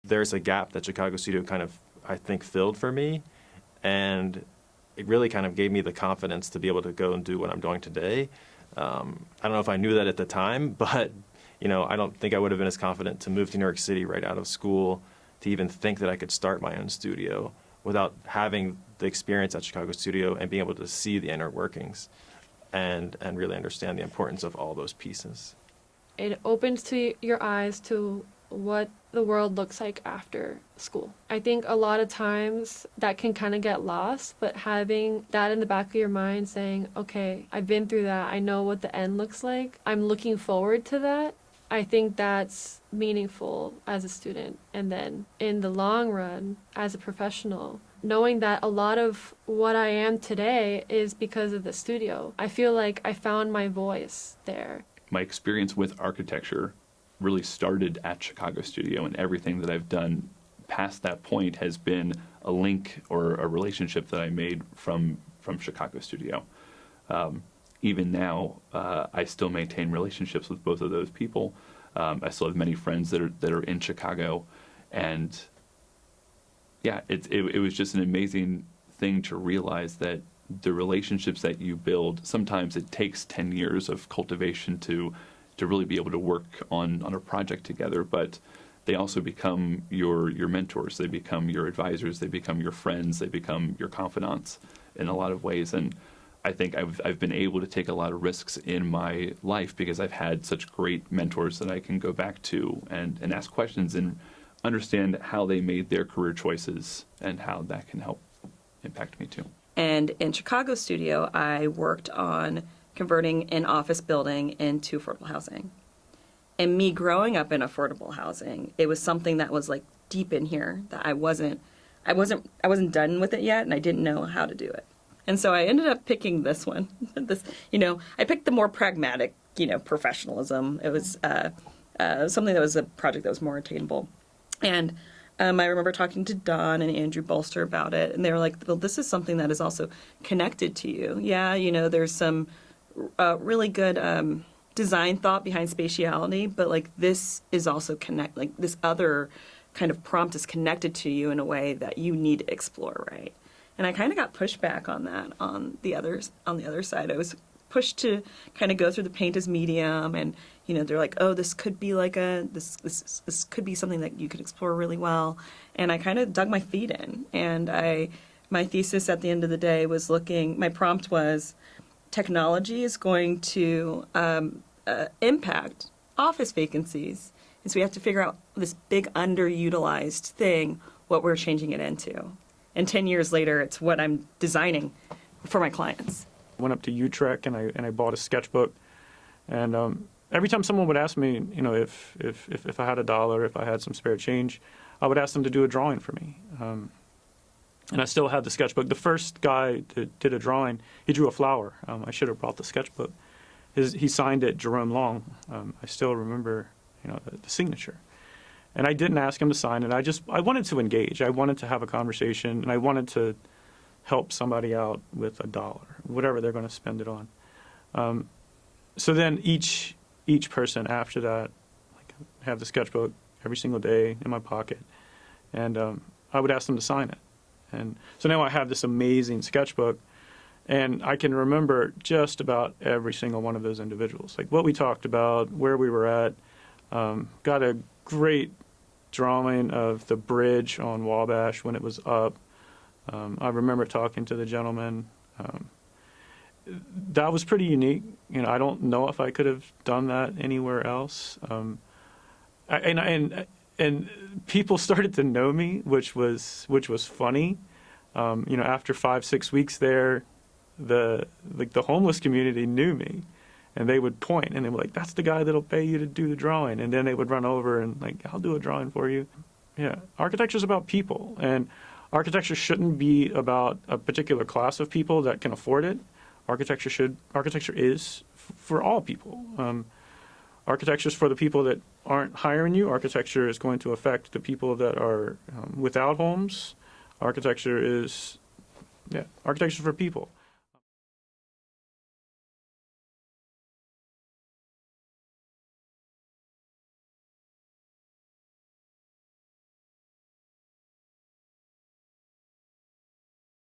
there's a gap that Chicago Studio kind of, I think, filled for me. And it really kind of gave me the confidence to be able to go and do what I'm doing today. I don't know if I knew that at the time, but I don't think I would have been as confident to move to New York City right out of school to even think that I could start my own studio without having the experience at Chicago Studio and being able to see the inner workings and really understand the importance of all those pieces. It opens to your eyes to what the world looks like after school. I think a lot of times that can kind of get lost, but having that in the back of your mind saying, okay, I've been through that, I know what the end looks like, I'm looking forward to that, I think that's meaningful as a student. And then in the long run, as a professional, knowing that a lot of what I am today is because of the studio. I feel like I found my voice there. My experience with architecture really started at Chicago Studio, and everything that I've done past that point has been a link or a relationship that I made from Chicago Studio. Even now, I still maintain relationships with both of those people. I still have many friends that are in Chicago, and yeah, it was just an amazing thing to realize that the relationships that you build, sometimes it takes 10 years of cultivation to really be able to work on a project together, but they also become your mentors, they become your advisors, they become your friends, they become your confidants in a lot of ways. And I think I've been able to take a lot of risks in my life because I've had such great mentors that I can go back to and ask questions and understand how they made their career choices and how that can help impact me too. And in Chicago Studio, I worked on converting an office building into affordable housing. And me growing up in affordable housing, it was something that was like deep in here that I wasn't done with it yet, and I didn't know how to do it. And so I ended up picking this one. I picked the more pragmatic, professionalism. It was something that was a project that was more attainable. And I remember talking to Don and Andrew Bolster about it, and they were like, well, this is something that is also connected to you. Yeah, there's some really good design thought behind spatiality, but like this is also this other kind of prompt is connected to you in a way that you need to explore, right? And I kind of got pushback on that on the other side. I was pushed to kind of go through the paint as medium, and they're like, oh, this could be like this could be something that you could explore really well. And I kind of dug my feet in, and my thesis at the end of the day was my prompt was, technology is going to impact office vacancies, and so we have to figure out this big underutilized thing, what we're changing it into. And 10 years later, it's what I'm designing for my clients. I went up to Utrecht and I bought a sketchbook, and every time someone would ask me, if I had $1, if I had some spare change, I would ask them to do a drawing for me. And I still had the sketchbook. The first guy that did a drawing, he drew a flower. I should have brought the sketchbook. He signed it Jerome Long. I still remember, the signature. And I didn't ask him to sign it. I wanted to engage. I wanted to have a conversation, and I wanted to help somebody out with $1, whatever they're going to spend it on. So then each person after that, I have the sketchbook every single day in my pocket, and I would ask them to sign it. And so now I have this amazing sketchbook, and I can remember just about every single one of those individuals, like what we talked about, where we were at. Got a great drawing of the bridge on Wabash when it was up. I remember talking to the gentleman. That was pretty unique. I don't know if I could have done that anywhere else. And people started to know me, which was funny. After 5-6 weeks there, the homeless community knew me, and they would point and they were like, "That's the guy that'll pay you to do the drawing." And then they would run over and "I'll do a drawing for you." Yeah, architecture is about people, and architecture shouldn't be about a particular class of people that can afford it. Architecture is for all people. Architecture is for the people that aren't hiring you. Architecture is going to affect the people that are without homes. Architecture is for people.